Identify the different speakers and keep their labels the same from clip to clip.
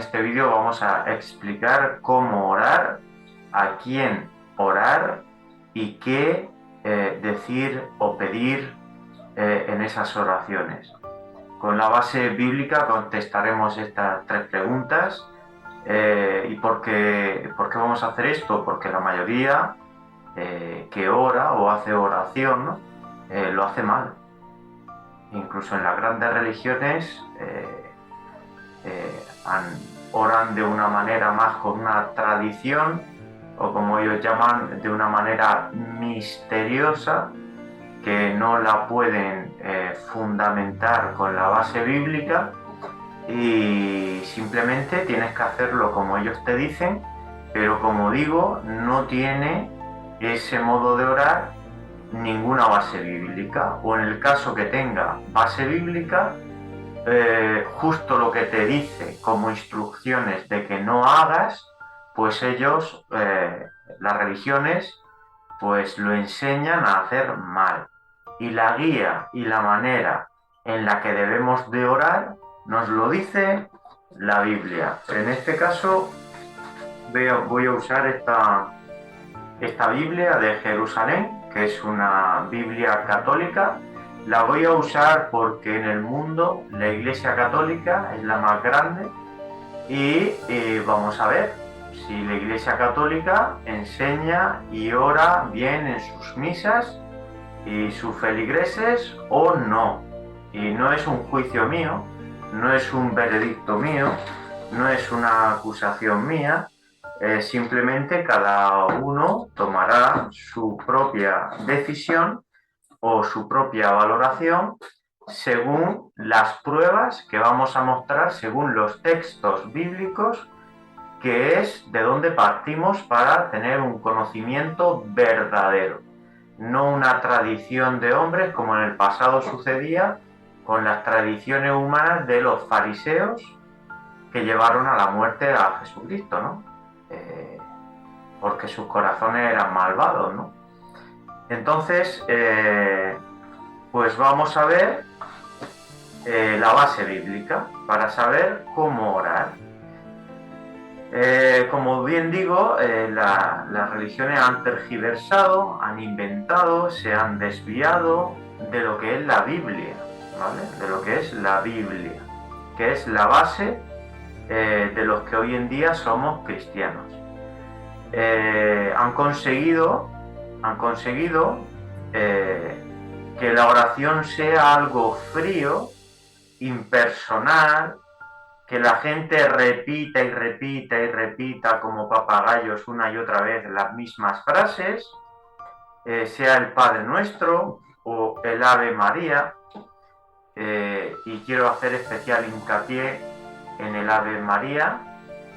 Speaker 1: este vídeo vamos a explicar cómo orar, a quién orar y qué decir o pedir en esas oraciones. Con la base bíblica contestaremos estas tres preguntas. ¿Y por qué vamos a hacer esto? Porque la mayoría que ora o hace oración, ¿no? Lo hace mal. Incluso en las grandes religiones oran de una manera más con una tradición, o como ellos llaman, de una manera misteriosa, que no la pueden fundamentar con la base bíblica, y simplemente tienes que hacerlo como ellos te dicen, pero como digo, no tiene ese modo de orar ninguna base bíblica, o en el caso que tenga base bíblica, justo lo que te dice como instrucciones de que no hagas, pues ellos, las religiones, pues lo enseñan a hacer mal. Y la guía y la manera en la que debemos de orar nos lo dice la Biblia. En este caso voy a usar esta Biblia de Jerusalén, que es una Biblia católica. La voy a usar porque en el mundo la Iglesia Católica es la más grande y vamos a ver si la Iglesia Católica enseña y ora bien en sus misas y sus feligreses o no. Y no es un juicio mío, no es un veredicto mío, no es una acusación mía, simplemente cada uno tomará su propia decisión o su propia valoración según las pruebas que vamos a mostrar, según los textos bíblicos, que es de donde partimos para tener un conocimiento verdadero, no una tradición de hombres como en el pasado sucedía con las tradiciones humanas de los fariseos que llevaron a la muerte a Jesucristo, ¿no? Porque sus corazones eran malvados, ¿no? Entonces, pues vamos a ver la base bíblica para saber cómo orar. Como bien digo, las religiones han tergiversado, han inventado, se han desviado de lo que es la Biblia, ¿vale? De lo que es la Biblia, que es la base de los que hoy en día somos cristianos. Han conseguido que la oración sea algo frío, impersonal, que la gente repita y repita y repita como papagayos una y otra vez las mismas frases, sea el Padre Nuestro o el Ave María, y quiero hacer especial hincapié en el Ave María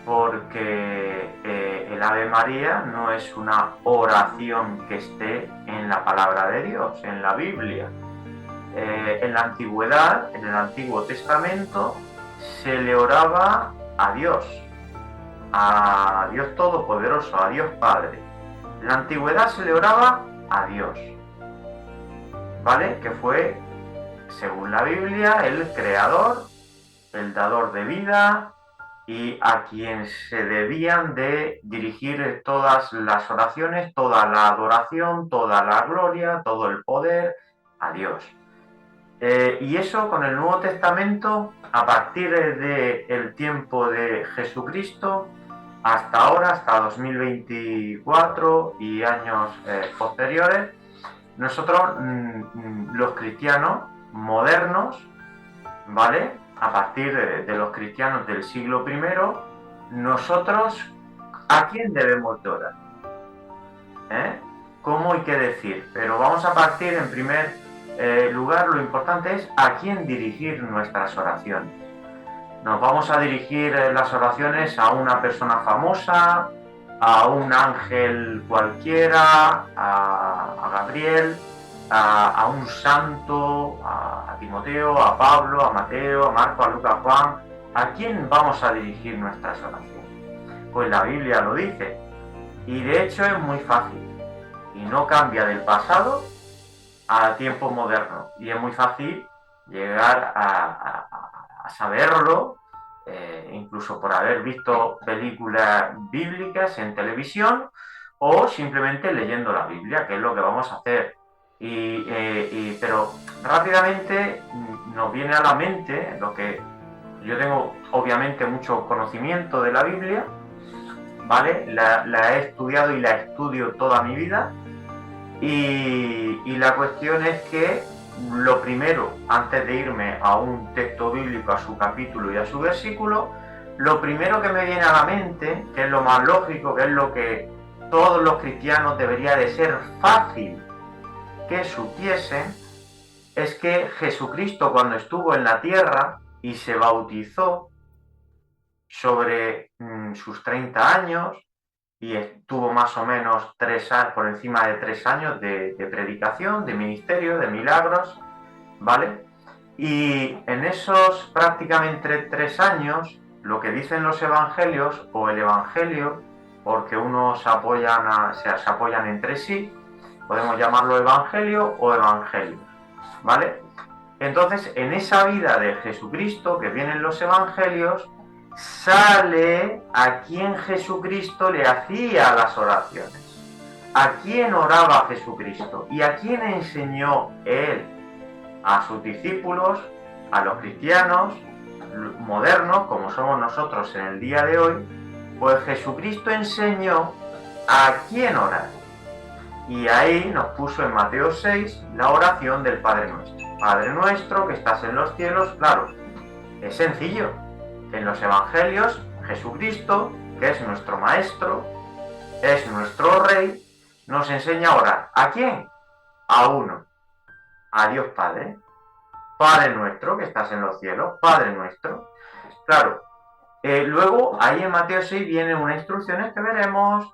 Speaker 1: porque el Ave María no es una oración que esté en la palabra de Dios, en la Biblia. En la antigüedad, en el Antiguo Testamento, se le oraba a Dios Todopoderoso, a Dios Padre. En la antigüedad se le oraba a Dios, ¿vale? Que fue, según la Biblia, el creador, el dador de vida y a quien se debían de dirigir todas las oraciones, toda la adoración, toda la gloria, todo el poder, a Dios. Y eso con el Nuevo Testamento, a partir del tiempo de Jesucristo, hasta ahora, hasta 2024 y años posteriores, nosotros, los cristianos modernos, ¿vale? A partir de los cristianos del siglo primero, nosotros, ¿a quién debemos de orar? ¿Cómo hay que decir? Pero vamos a partir en primer lugar, lo importante es a quién dirigir nuestras oraciones. Nos vamos a dirigir las oraciones a una persona famosa, a un ángel cualquiera, a Gabriel, a un santo, a Timoteo, a Pablo, a Mateo, a Marco, a Lucas, a Juan. ¿A quién vamos a dirigir nuestras oraciones? Pues la Biblia lo dice. Y de hecho es muy fácil. Y no cambia del pasado a tiempo moderno. Y es muy fácil llegar a saberlo incluso por haber visto películas bíblicas en televisión o simplemente leyendo la Biblia, que es lo que vamos a hacer. Pero rápidamente nos viene a la mente lo que yo tengo, obviamente, mucho conocimiento de la Biblia, ¿vale? La he estudiado y la estudio toda mi vida. Y la cuestión es que lo primero, antes de irme a un texto bíblico, a su capítulo y a su versículo, lo primero que me viene a la mente, que es lo más lógico, que es lo que todos los cristianos debería de ser fácil que supiesen, es que Jesucristo, cuando estuvo en la tierra y se bautizó sobre sus 30 años, y estuvo más o menos 3 años, por encima de 3 años de predicación, de ministerio, de milagros, ¿vale? Y en esos prácticamente 3 años, lo que dicen los evangelios o el evangelio, porque unos se apoyan entre sí, podemos llamarlo evangelio o evangelios, ¿vale? Entonces, en esa vida de Jesucristo que vienen los evangelios, sale a quien Jesucristo le hacía las oraciones, a quién oraba Jesucristo y a quién enseñó él, a sus discípulos, a los cristianos modernos, como somos nosotros en el día de hoy. Pues Jesucristo enseñó a quién orar. Y ahí nos puso en Mateo 6 la oración del Padre Nuestro. Padre nuestro que estás en los cielos, claro, es sencillo. En los evangelios, Jesucristo, que es nuestro Maestro, es nuestro Rey, nos enseña a orar. ¿A quién? A uno, a Dios Padre. Padre nuestro que estás en los cielos, Padre nuestro. Claro, luego ahí en Mateo 6 vienen unas instrucciones que veremos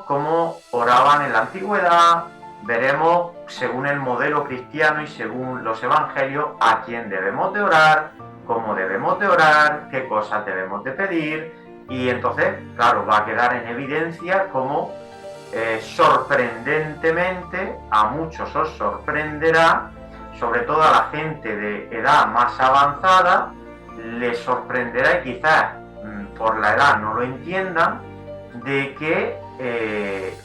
Speaker 1: cómo oraban en la antigüedad, veremos según el modelo cristiano y según los evangelios a quién debemos de orar, cómo debemos de orar, qué cosas debemos de pedir, y entonces, claro, va a quedar en evidencia cómo sorprendentemente a muchos os sorprenderá, sobre todo a la gente de edad más avanzada, les sorprenderá, y quizás por la edad no lo entiendan, de que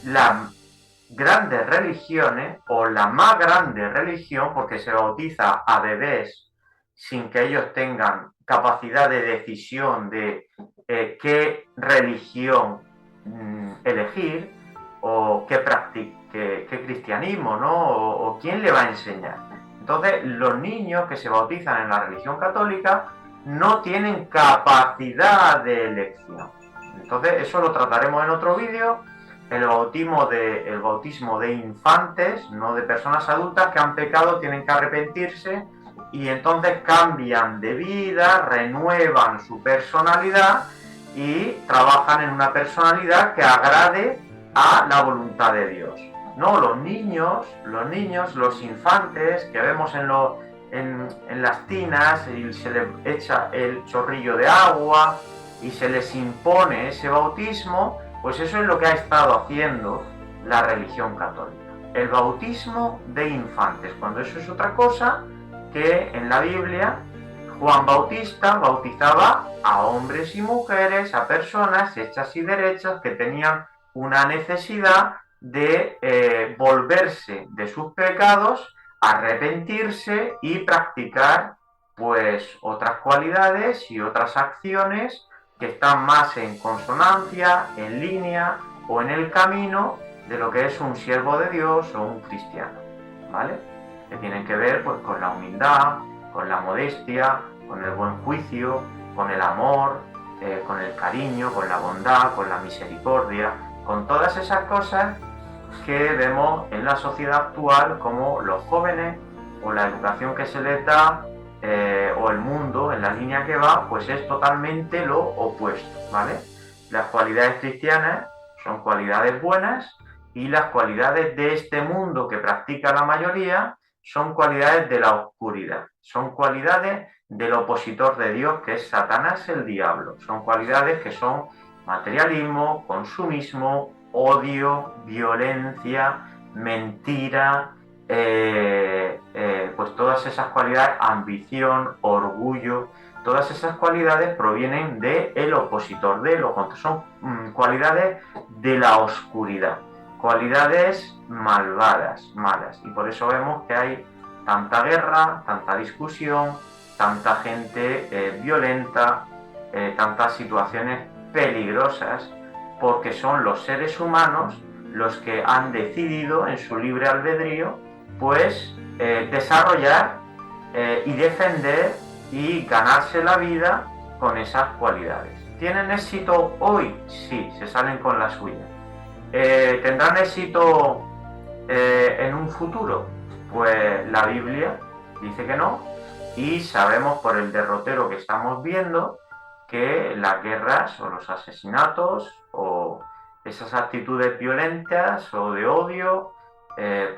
Speaker 1: las grandes religiones o la más grande religión, porque se bautiza a bebés sin que ellos tengan capacidad de decisión de qué religión elegir o qué cristianismo, ¿no? O quién le va a enseñar. Entonces, los niños que se bautizan en la religión católica no tienen capacidad de elección. Entonces, eso lo trataremos en otro vídeo. El bautismo de infantes, no de personas adultas que han pecado, tienen que arrepentirse y entonces cambian de vida, renuevan su personalidad y trabajan en una personalidad que agrade a la voluntad de Dios. No, los niños, los infantes que vemos en las tinas y se les echa el chorrillo de agua y se les impone ese bautismo, pues eso es lo que ha estado haciendo la religión católica. El bautismo de infantes, cuando eso es otra cosa que en la Biblia Juan Bautista bautizaba a hombres y mujeres, a personas hechas y derechas que tenían una necesidad de volverse de sus pecados, arrepentirse y practicar pues otras cualidades y otras acciones que están más en consonancia, en línea o en el camino de lo que es un siervo de Dios o un cristiano, ¿vale? Que tienen que ver pues con la humildad, con la modestia, con el buen juicio, con el amor, con el cariño, con la bondad, con la misericordia, con todas esas cosas que vemos en la sociedad actual como los jóvenes o la educación que se les da o el mundo en la línea que va, pues es totalmente lo opuesto, ¿vale? Las cualidades cristianas son cualidades buenas y las cualidades de este mundo que practica la mayoría son cualidades de la oscuridad, son cualidades del opositor de Dios que es Satanás, el diablo, son cualidades que son materialismo, consumismo, odio, violencia, mentira, pues todas esas cualidades, ambición, orgullo, Todas esas cualidades provienen del opositor, del opositor. Son cualidades de la oscuridad, cualidades malvadas, malas. Y por eso vemos que hay tanta guerra, tanta discusión, tanta gente violenta, tantas situaciones peligrosas, porque son los seres humanos los que han decidido en su libre albedrío, pues, desarrollar y defender y ganarse la vida con esas cualidades. ¿Tienen éxito hoy? Sí, se salen con la suya. ¿Tendrán éxito en un futuro? Pues la Biblia dice que no, y sabemos por el derrotero que estamos viendo que las guerras o los asesinatos o esas actitudes violentas o de odio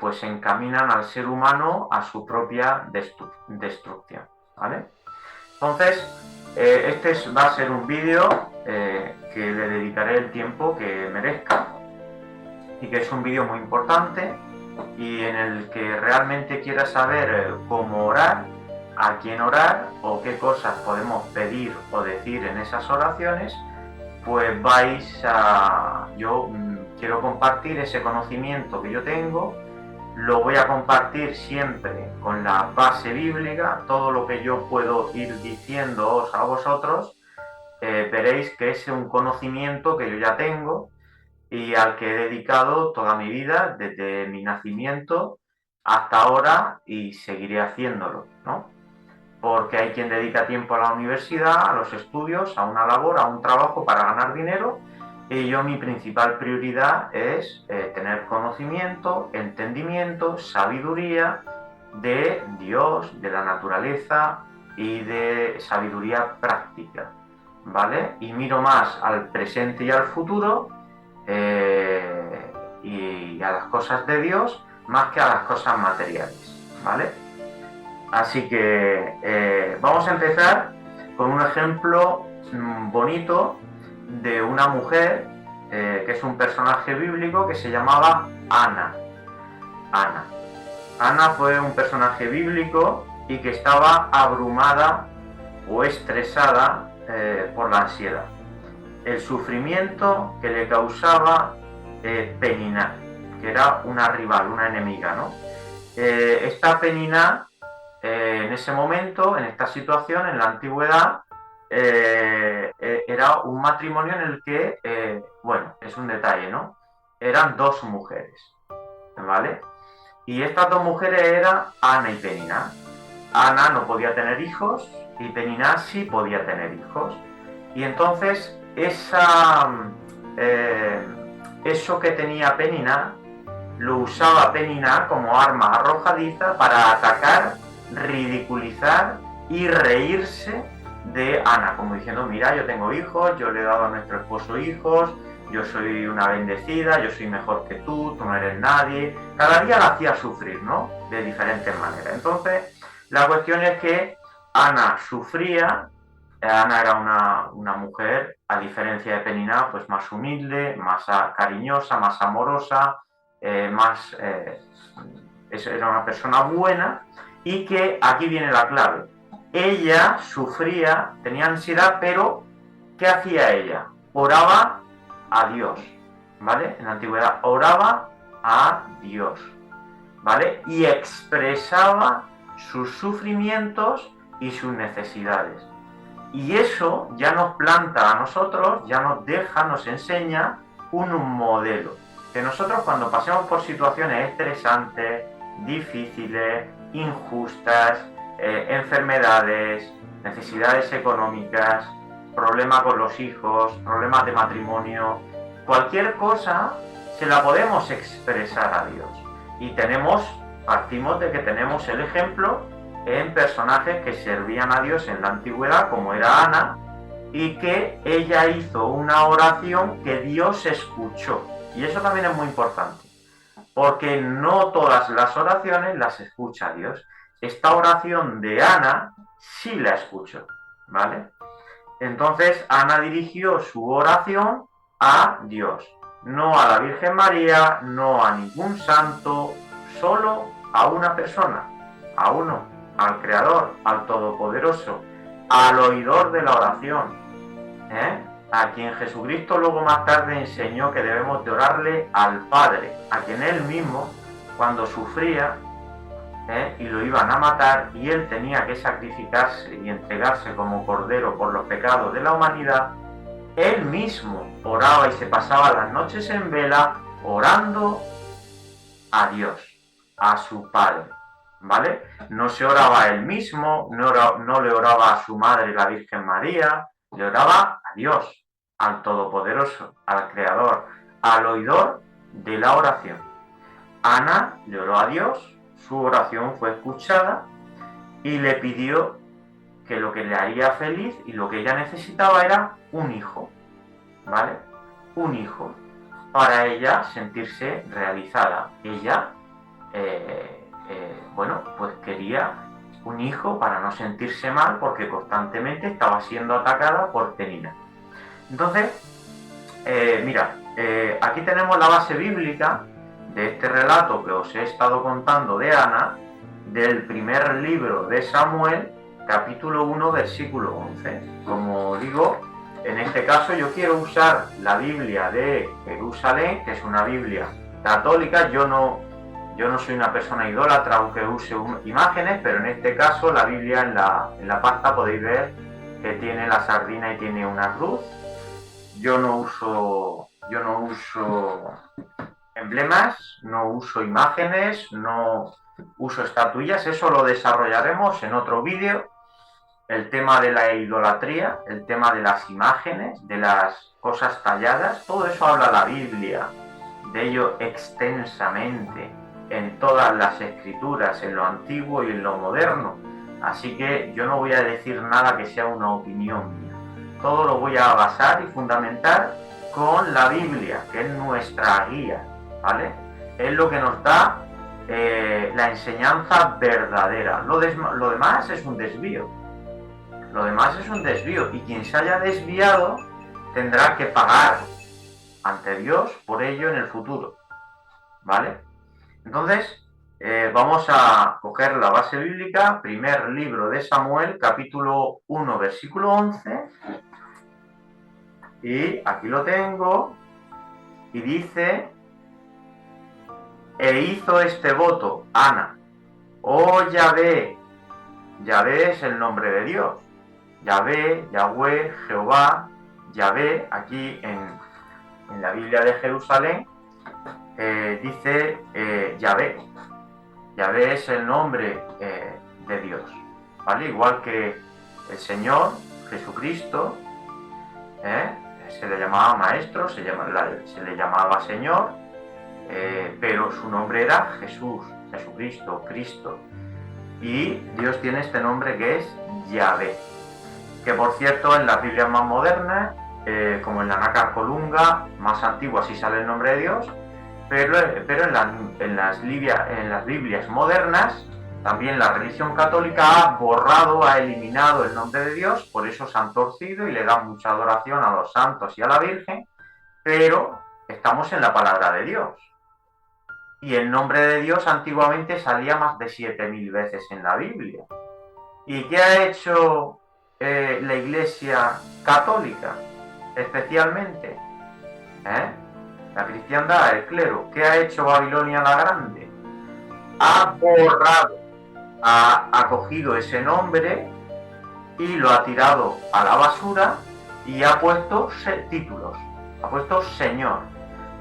Speaker 1: pues encaminan al ser humano a su propia destrucción, ¿vale? Entonces, este va a ser un vídeo que le dedicaré el tiempo que merezca y que es un vídeo muy importante y en el que realmente quiera saber cómo orar, a quién orar o qué cosas podemos pedir o decir en esas oraciones, pues yo quiero compartir ese conocimiento que yo tengo. Lo voy a compartir siempre con la base bíblica. Todo lo que yo puedo ir diciéndoos a vosotros, veréis que es un conocimiento que yo ya tengo y al que he dedicado toda mi vida, desde mi nacimiento hasta ahora, y seguiré haciéndolo, ¿no? Porque hay quien dedica tiempo a la universidad, a los estudios, a una labor, a un trabajo para ganar dinero, y yo mi principal prioridad es tener conocimiento, entendimiento, sabiduría de Dios, de la naturaleza y de sabiduría práctica, ¿vale? Y miro más al presente y al futuro y a las cosas de Dios más que a las cosas materiales, ¿vale? Así que vamos a empezar con un ejemplo bonito de una mujer que es un personaje bíblico que se llamaba Ana. Ana fue un personaje bíblico y que estaba abrumada o estresada por la ansiedad. El sufrimiento que le causaba Penina, que era una rival, una enemiga, ¿no? Esta Penina, en ese momento, en esta situación, en la antigüedad, era un matrimonio en el que, bueno, es un detalle, ¿no? Eran dos mujeres, ¿vale? Y estas dos mujeres eran Ana y Penina. Ana no podía tener hijos y Penina sí podía tener hijos. Y entonces eso que tenía Penina lo usaba Penina como arma arrojadiza para atacar, ridiculizar y reírse de Ana, como diciendo, mira, yo tengo hijos, yo le he dado a nuestro esposo hijos, yo soy una bendecida, yo soy mejor que tú no eres nadie. Cada día la hacía sufrir, ¿no? De diferentes maneras. Entonces, la cuestión es que Ana sufría. Ana era una mujer, a diferencia de Penina, pues más humilde, más cariñosa, más amorosa, era una persona buena, y que aquí viene la clave. Ella sufría, tenía ansiedad, pero ¿qué hacía ella? Oraba a Dios, ¿vale? En la antigüedad oraba a Dios, ¿vale? Y expresaba sus sufrimientos y sus necesidades. Y eso ya nos planta a nosotros, ya nos deja, nos enseña un modelo. Que nosotros cuando pasemos por situaciones estresantes, difíciles, injustas, enfermedades, necesidades económicas, problemas con los hijos, problemas de matrimonio, cualquier cosa se la podemos expresar a Dios. Y partimos de que tenemos el ejemplo en personajes que servían a Dios en la antigüedad, como era Ana, y que ella hizo una oración que Dios escuchó. Y eso también es muy importante, porque no todas las oraciones las escucha Dios. Esta oración de Ana sí la escuchó, ¿vale? Entonces Ana dirigió su oración a Dios, no a la Virgen María, no a ningún santo, solo a una persona, a uno, al Creador, al Todopoderoso. al oidor de la oración, a quien Jesucristo luego más tarde enseñó que debemos de orarle al Padre, a quien él mismo, cuando sufría y lo iban a matar y él tenía que sacrificarse y entregarse como cordero por los pecados de la humanidad, él mismo oraba y se pasaba las noches en vela orando a Dios, a su Padre, ¿vale? No se oraba a él mismo, no le oraba a su madre, la Virgen María, le oraba a Dios, al Todopoderoso, al Creador, al oidor de la oración. Ana le oró a Dios, su oración fue escuchada y le pidió que lo que le haría feliz y lo que ella necesitaba era un hijo, ¿vale? Un hijo, para ella sentirse realizada. Ella, bueno, pues quería un hijo para no sentirse mal porque constantemente estaba siendo atacada por Penina. Entonces, mira, aquí tenemos la base bíblica de este relato que os he estado contando de Ana, del primer libro de Samuel, capítulo 1, versículo 11. Como digo, en este caso yo quiero usar la Biblia de Jerusalén, que es una Biblia católica. Yo no soy una persona idólatra aunque use imágenes, pero en este caso la Biblia en la pasta podéis ver que tiene la sardina y tiene una cruz. Yo no uso emblemas, no uso imágenes, no uso estatuillas. Eso lo desarrollaremos en otro vídeo. El tema de la idolatría, el tema de las imágenes, de las cosas talladas, todo eso habla la Biblia, de ello extensamente en todas las escrituras, en lo antiguo y en lo moderno. Así que yo no voy a decir nada que sea una opinión mía. Todo lo voy a basar y fundamentar con la Biblia, que es nuestra guía, ¿vale? Es lo que nos da la enseñanza verdadera. Lo demás es un desvío. Lo demás es un desvío y quien se haya desviado tendrá que pagar ante Dios por ello en el futuro, ¿vale? Entonces, vamos a coger la base bíblica, primer libro de Samuel, capítulo 1, versículo 11, y aquí lo tengo, y dice: e hizo este voto Ana, oh Yahvé. Yahvé es el nombre de Dios. Yahvé, Yahweh, Jehová, Yahvé, aquí en la Biblia de Jerusalén dice Yahvé. Yahvé es el nombre de Dios, ¿vale? Igual que el Señor, Jesucristo, se le llamaba maestro, se le llamaba Señor, pero su nombre era Jesús, Jesucristo, Cristo. Y Dios tiene este nombre que es Yahvé, que por cierto en las Biblias más modernas, como en la Nácar Colunga, más antigua, sí sale el nombre de Dios, pero en las Biblias modernas, también la religión católica ha borrado, ha eliminado el nombre de Dios, por eso se han torcido y le dan mucha adoración a los santos y a la Virgen, pero estamos en la palabra de Dios. Y el nombre de Dios antiguamente salía más de 7.000 veces en la Biblia. ¿Y qué ha hecho la Iglesia católica especialmente? La cristiandad, el clero. ¿Qué ha hecho Babilonia la Grande? Ha borrado, ha cogido ese nombre y lo ha tirado a la basura y ha puesto títulos, ha puesto Señor.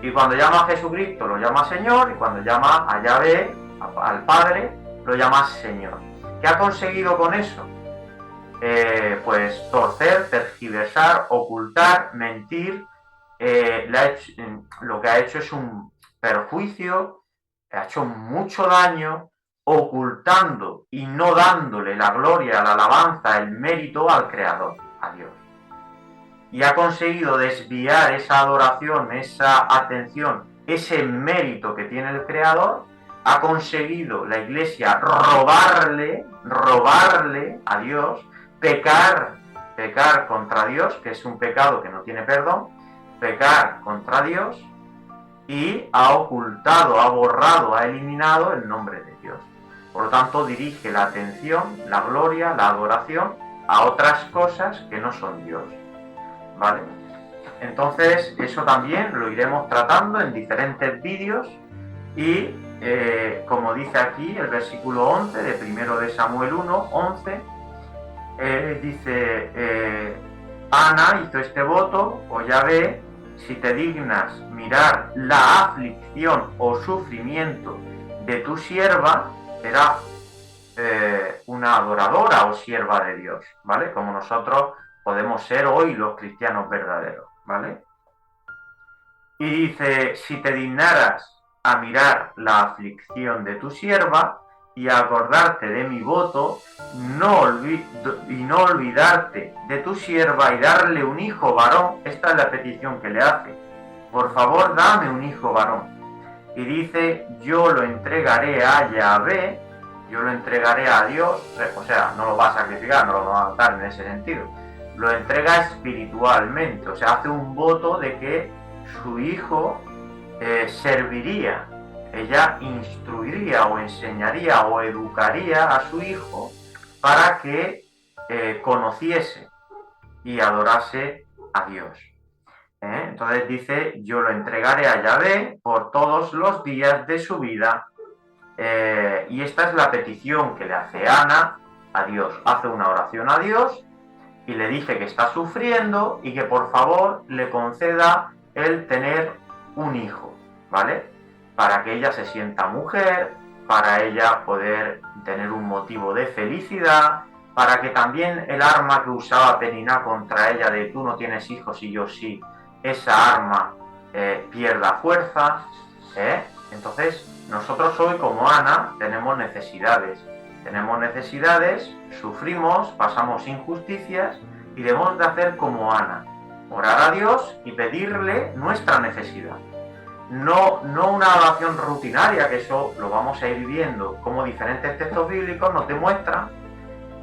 Speaker 1: Y cuando llama a Jesucristo lo llama Señor, y cuando llama a Yahvé, al Padre, lo llama Señor. ¿Qué ha conseguido con eso? Pues torcer, tergiversar, ocultar, mentir. Lo que ha hecho es un perjuicio, ha hecho mucho daño, ocultando y no dándole la gloria, la alabanza, el mérito al Creador, a Dios. Y ha conseguido desviar esa adoración, esa atención, ese mérito que tiene el Creador. Ha conseguido la Iglesia robarle a Dios, pecar contra Dios, que es un pecado que no tiene perdón, pecar contra Dios, y ha ocultado, ha borrado, ha eliminado el nombre de Dios. Por lo tanto, dirige la atención, la gloria, la adoración a otras cosas que no son Dios, ¿vale? Entonces, eso también lo iremos tratando en diferentes vídeos y, como dice aquí el versículo 11 de 1 de Samuel 1, 11, dice, Ana hizo este voto, o Yahvé, si te dignas mirar la aflicción o sufrimiento de tu sierva, será una adoradora o sierva de Dios, ¿vale? Como nosotros podemos ser hoy los cristianos verdaderos, ¿vale? Y dice, si te dignaras a mirar la aflicción de tu sierva y a acordarte de mi voto, y no olvidarte de tu sierva y darle un hijo varón, esta es la petición que le hace, por favor dame un hijo varón. Y dice, yo lo entregaré a Yahvé, yo lo entregaré a Dios, o sea, no lo va a sacrificar, no lo va a matar en ese sentido, lo entrega espiritualmente, o sea, hace un voto de que su hijo serviría, ella instruiría o enseñaría o educaría a su hijo para que conociese y adorase a Dios. Entonces dice, yo lo entregaré a Yahvé por todos los días de su vida. Y esta es la petición que le hace Ana a Dios. Hace una oración a Dios y le dice que está sufriendo y que por favor le conceda el tener un hijo, ¿vale? Para que ella se sienta mujer, para ella poder tener un motivo de felicidad, para que también el arma que usaba Peniná contra ella de tú no tienes hijos y yo sí, esa arma pierda fuerza. Entonces, nosotros hoy como Ana tenemos necesidades, sufrimos, pasamos injusticias y debemos de hacer como Ana, orar a Dios y pedirle nuestra necesidad. No una oración rutinaria, que eso lo vamos a ir viendo, como diferentes textos bíblicos nos demuestran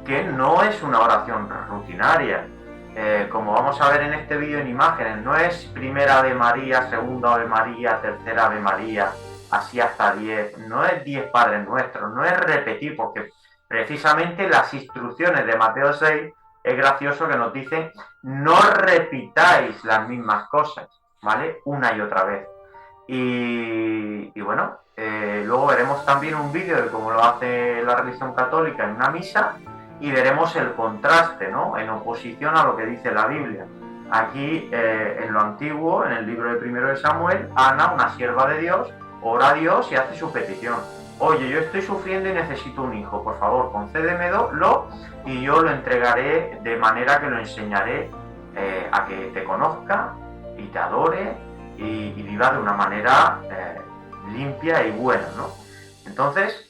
Speaker 1: que no es una oración rutinaria. Como vamos a ver en este vídeo en imágenes, no es primera Ave María, segunda Ave María, tercera Ave María, así hasta 10, no es 10 Padres Nuestros, no es repetir, porque precisamente las instrucciones de Mateo 6 es gracioso que nos dicen no repitáis las mismas cosas, ¿vale? Una y otra vez. Y bueno, luego veremos también un vídeo de cómo lo hace la religión católica en una misa y veremos el contraste, ¿no? En oposición a lo que dice la Biblia. Aquí, en lo antiguo, en el libro de 1 de Samuel, Ana, una sierva de Dios, ora a Dios y hace su petición. Oye, yo estoy sufriendo y necesito un hijo, por favor, concédemelo y yo lo entregaré de manera que lo enseñaré a que te conozca y te adore y viva de una manera limpia y buena, ¿no? Entonces,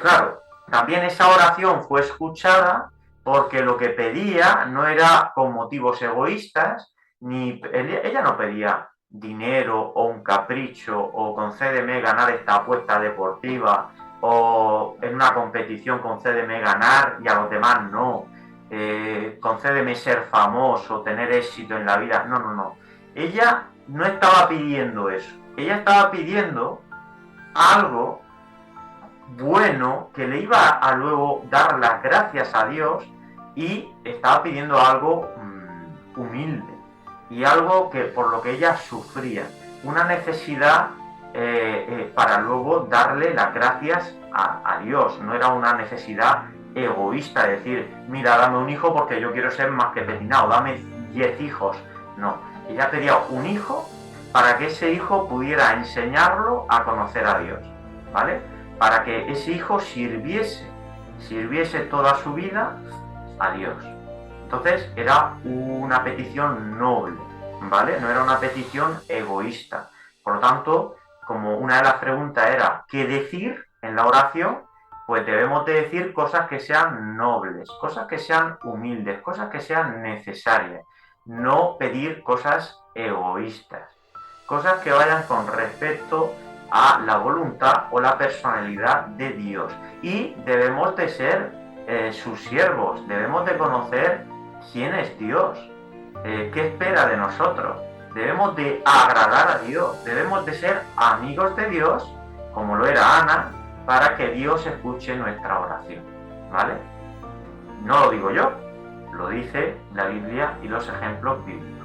Speaker 1: claro, también esa oración fue escuchada porque lo que pedía no era con motivos egoístas, ni ella no pedía dinero o un capricho o concédeme ganar esta apuesta deportiva o en una competición concédeme ganar y a los demás no, concédeme ser famoso, tener éxito en la vida. No. Ella no estaba pidiendo eso. Ella estaba pidiendo algo bueno que le iba a luego dar las gracias a Dios y estaba pidiendo algo humilde y algo que por lo que ella sufría, una necesidad para luego darle las gracias a Dios. No era una necesidad egoísta, de decir, mira, dame un hijo porque yo quiero ser más que Peniná, o dame 10 hijos. No, ella pedía un hijo para que ese hijo pudiera enseñarlo a conocer a Dios, ¿vale? Para que ese hijo sirviese toda su vida a Dios. Entonces era una petición noble, ¿vale? No era una petición egoísta. Por lo tanto, como una de las preguntas era ¿qué decir en la oración? Pues debemos de decir cosas que sean nobles, cosas que sean humildes, cosas que sean necesarias. No pedir cosas egoístas, cosas que vayan con respecto a la voluntad o la personalidad de Dios. Y debemos de ser sus siervos, debemos de conocer quién es Dios, qué espera de nosotros. Debemos de agradar a Dios, debemos de ser amigos de Dios, como lo era Ana, para que Dios escuche nuestra oración, ¿vale? No lo digo yo, lo dice la Biblia y los ejemplos bíblicos.